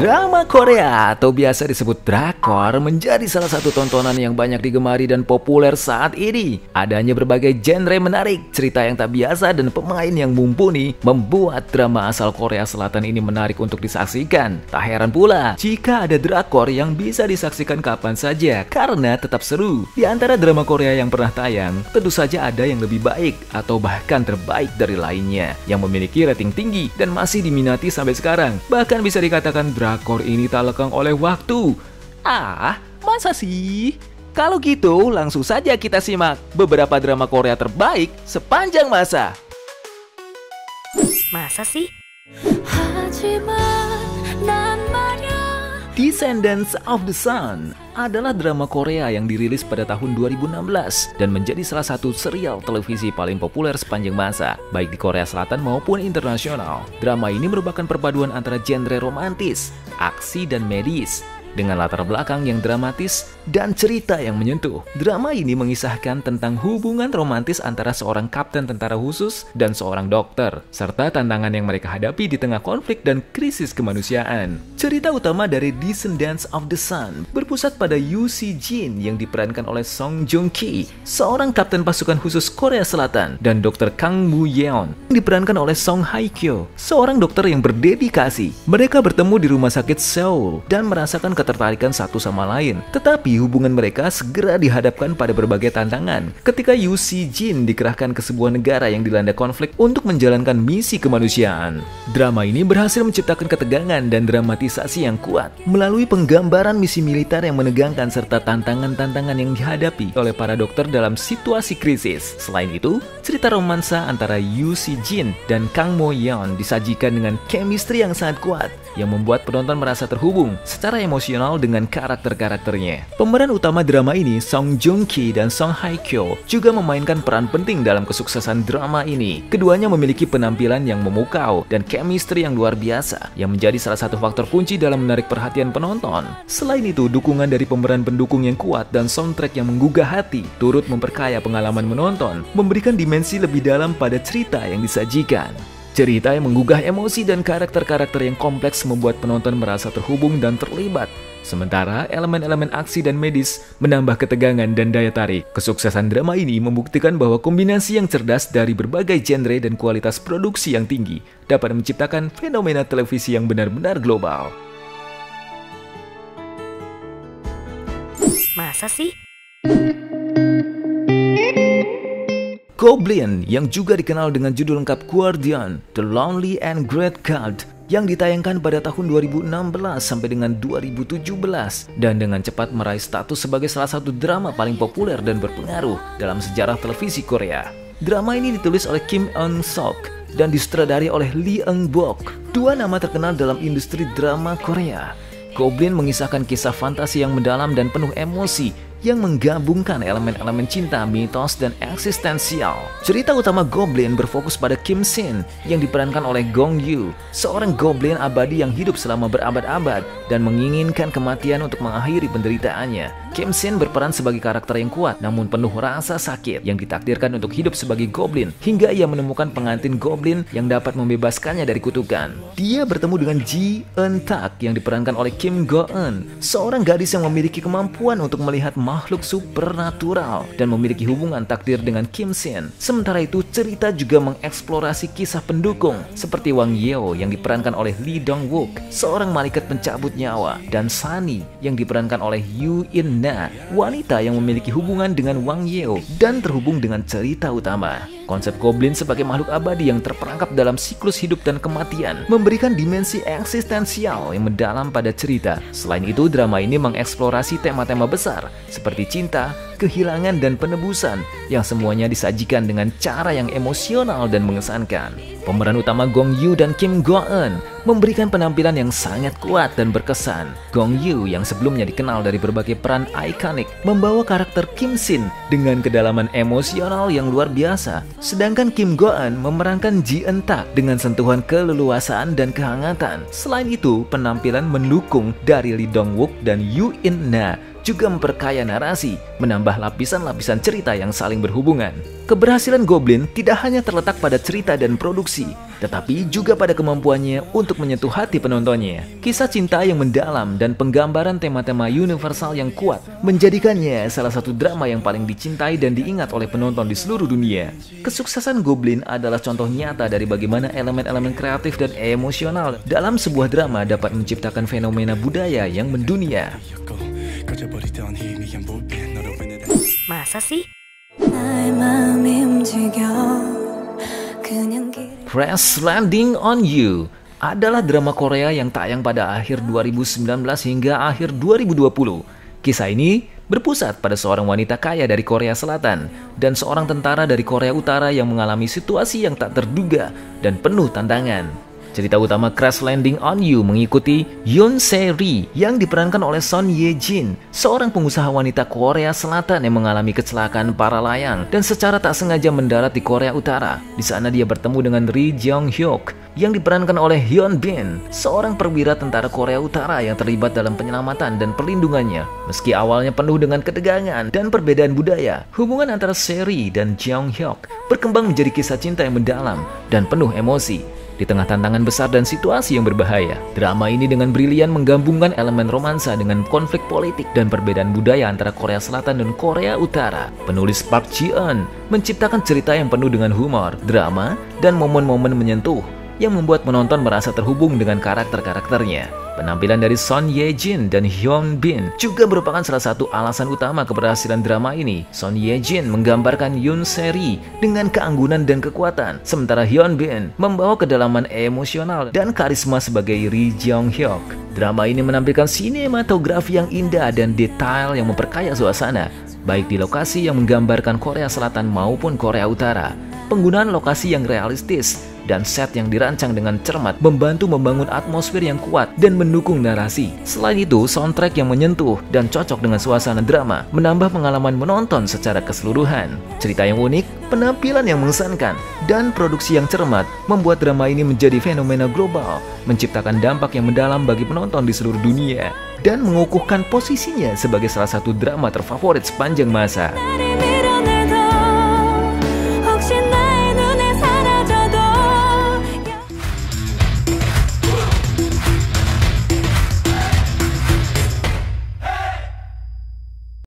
Drama Korea atau biasa disebut drakor menjadi salah satu tontonan yang banyak digemari dan populer saat ini. Adanya berbagai genre menarik, cerita yang tak biasa, dan pemain yang mumpuni membuat drama asal Korea Selatan ini menarik untuk disaksikan. Tak heran pula jika ada drakor yang bisa disaksikan kapan saja karena tetap seru. Di antara drama Korea yang pernah tayang, tentu saja ada yang lebih baik atau bahkan terbaik dari lainnya, yang memiliki rating tinggi dan masih diminati sampai sekarang. Bahkan bisa dikatakan drakor ini tak lekang oleh waktu. Ah, masa sih? Kalau gitu, langsung saja kita simak beberapa drama Korea terbaik sepanjang masa. Masa sih? Descendants of the Sun adalah drama Korea yang dirilis pada tahun 2016 dan menjadi salah satu serial televisi paling populer sepanjang masa, baik di Korea Selatan maupun internasional. Drama ini merupakan perpaduan antara genre romantis, aksi, dan medis, dengan latar belakang yang dramatis dan cerita yang menyentuh. Drama ini mengisahkan tentang hubungan romantis antara seorang kapten tentara khusus dan seorang dokter, serta tantangan yang mereka hadapi di tengah konflik dan krisis kemanusiaan. Cerita utama dari Descendants of the Sun berpusat pada Yoo Si-jin yang diperankan oleh Song Joong-ki, seorang kapten pasukan khusus Korea Selatan, dan Dr. Kang Moo-yeon yang diperankan oleh Song Hye-kyo, seorang dokter yang berdedikasi. Mereka bertemu di rumah sakit Seoul dan merasakan ketertarikan satu sama lain, tetapi hubungan mereka segera dihadapkan pada berbagai tantangan ketika Yoo Si-jin dikerahkan ke sebuah negara yang dilanda konflik untuk menjalankan misi kemanusiaan. Drama ini berhasil menciptakan ketegangan dan dramatisasi yang kuat melalui penggambaran misi militer yang menegangkan serta tantangan-tantangan yang dihadapi oleh para dokter dalam situasi krisis. Selain itu, cerita romansa antara Yoo Si-jin dan Kang Moo-yeon disajikan dengan chemistry yang sangat kuat yang membuat penonton merasa terhubung secara emosional dengan karakter-karakternya. Pemeran utama drama ini, Song Joong-ki dan Song Hye-kyo, juga memainkan peran penting dalam kesuksesan drama ini. Keduanya memiliki penampilan yang memukau dan chemistry yang luar biasa, yang menjadi salah satu faktor kunci dalam menarik perhatian penonton. Selain itu, dukungan dari pemeran pendukung yang kuat dan soundtrack yang menggugah hati turut memperkaya pengalaman menonton, memberikan dimensi lebih dalam pada cerita yang disajikan. Cerita yang menggugah emosi dan karakter-karakter yang kompleks membuat penonton merasa terhubung dan terlibat. Sementara elemen-elemen aksi dan medis menambah ketegangan dan daya tarik. Kesuksesan drama ini membuktikan bahwa kombinasi yang cerdas dari berbagai genre dan kualitas produksi yang tinggi dapat menciptakan fenomena televisi yang benar-benar global. Masa sih? Goblin, yang juga dikenal dengan judul lengkap Guardian, The Lonely and Great God, yang ditayangkan pada tahun 2016 sampai dengan 2017 dan dengan cepat meraih status sebagai salah satu drama paling populer dan berpengaruh dalam sejarah televisi Korea. Drama ini ditulis oleh Kim Eun-sok dan disutradari oleh Lee Eun-bok, dua nama terkenal dalam industri drama Korea. Goblin mengisahkan kisah fantasi yang mendalam dan penuh emosi yang menggabungkan elemen-elemen cinta, mitos, dan eksistensial. Cerita utama Goblin berfokus pada Kim Sin yang diperankan oleh Gong Yoo, seorang goblin abadi yang hidup selama berabad-abad dan menginginkan kematian untuk mengakhiri penderitaannya. Kim Sin berperan sebagai karakter yang kuat namun penuh rasa sakit yang ditakdirkan untuk hidup sebagai goblin hingga ia menemukan pengantin goblin yang dapat membebaskannya dari kutukan. Dia bertemu dengan Ji Eun-tak yang diperankan oleh Kim Go-eun, seorang gadis yang memiliki kemampuan untuk melihat makhluk supernatural dan memiliki hubungan takdir dengan Kim Sin. Sementara itu, cerita juga mengeksplorasi kisah pendukung seperti Wang Yeo yang diperankan oleh Lee Dong-wook, seorang malaikat pencabut nyawa, dan Sunny yang diperankan oleh Yoo In-na, wanita yang memiliki hubungan dengan Wang Yeo dan terhubung dengan cerita utama. Konsep Goblin sebagai makhluk abadi yang terperangkap dalam siklus hidup dan kematian memberikan dimensi eksistensial yang mendalam pada cerita. Selain itu, drama ini mengeksplorasi tema-tema besar seperti cinta, kehilangan, dan penebusan yang semuanya disajikan dengan cara yang emosional dan mengesankan. Pemeran utama Gong Yoo dan Kim Go-eun memberikan penampilan yang sangat kuat dan berkesan. Gong Yoo yang sebelumnya dikenal dari berbagai peran ikonik membawa karakter Kim Sin dengan kedalaman emosional yang luar biasa. Sedangkan Kim Go-eun memerankan Ji Eun-tak dengan sentuhan keleluasaan dan kehangatan. Selain itu, penampilan mendukung dari Lee Dong-wook dan Yoo In-na juga memperkaya narasi, menambah lapisan-lapisan cerita yang saling berhubungan. Keberhasilan Goblin tidak hanya terletak pada cerita dan produksi, tetapi juga pada kemampuannya untuk menyentuh hati penontonnya. Kisah cinta yang mendalam dan penggambaran tema-tema universal yang kuat menjadikannya salah satu drama yang paling dicintai dan diingat oleh penonton di seluruh dunia. Kesuksesan Goblin adalah contoh nyata dari bagaimana elemen-elemen kreatif dan emosional dalam sebuah drama dapat menciptakan fenomena budaya yang mendunia. Masa sih? Crash Landing on You adalah drama Korea yang tayang pada akhir 2019 hingga akhir 2020. Kisah ini berpusat pada seorang wanita kaya dari Korea Selatan dan seorang tentara dari Korea Utara yang mengalami situasi yang tak terduga dan penuh tantangan. Cerita utama Crash Landing on You mengikuti Yoon Se-ri yang diperankan oleh Son Ye-jin, seorang pengusaha wanita Korea Selatan yang mengalami kecelakaan para layang dan secara tak sengaja mendarat di Korea Utara. Di sana dia bertemu dengan Ri Jong-hyuk yang diperankan oleh Hyun Bin, seorang perwira tentara Korea Utara yang terlibat dalam penyelamatan dan perlindungannya. Meski awalnya penuh dengan ketegangan dan perbedaan budaya, hubungan antara Se-ri dan Jong-hyuk berkembang menjadi kisah cinta yang mendalam dan penuh emosi. Di tengah tantangan besar dan situasi yang berbahaya, drama ini dengan brilian menggabungkan elemen romansa dengan konflik politik dan perbedaan budaya antara Korea Selatan dan Korea Utara. Penulis Park Ji-eun menciptakan cerita yang penuh dengan humor, drama, dan momen-momen menyentuh yang membuat penonton merasa terhubung dengan karakter-karakternya. Penampilan dari Son Ye-jin dan Hyun Bin juga merupakan salah satu alasan utama keberhasilan drama ini. Son Ye-jin menggambarkan Yoon Se-ri dengan keanggunan dan kekuatan, sementara Hyun Bin membawa kedalaman emosional dan karisma sebagai Ri Jong-hyuk. Drama ini menampilkan sinematografi yang indah dan detail yang memperkaya suasana, baik di lokasi yang menggambarkan Korea Selatan maupun Korea Utara. Penggunaan lokasi yang realistis dan set yang dirancang dengan cermat membantu membangun atmosfer yang kuat dan mendukung narasi. Selain itu, soundtrack yang menyentuh dan cocok dengan suasana drama menambah pengalaman menonton secara keseluruhan. Cerita yang unik, penampilan yang mengesankan, dan produksi yang cermat membuat drama ini menjadi fenomena global, menciptakan dampak yang mendalam bagi penonton di seluruh dunia, dan mengukuhkan posisinya sebagai salah satu drama terfavorit sepanjang masa.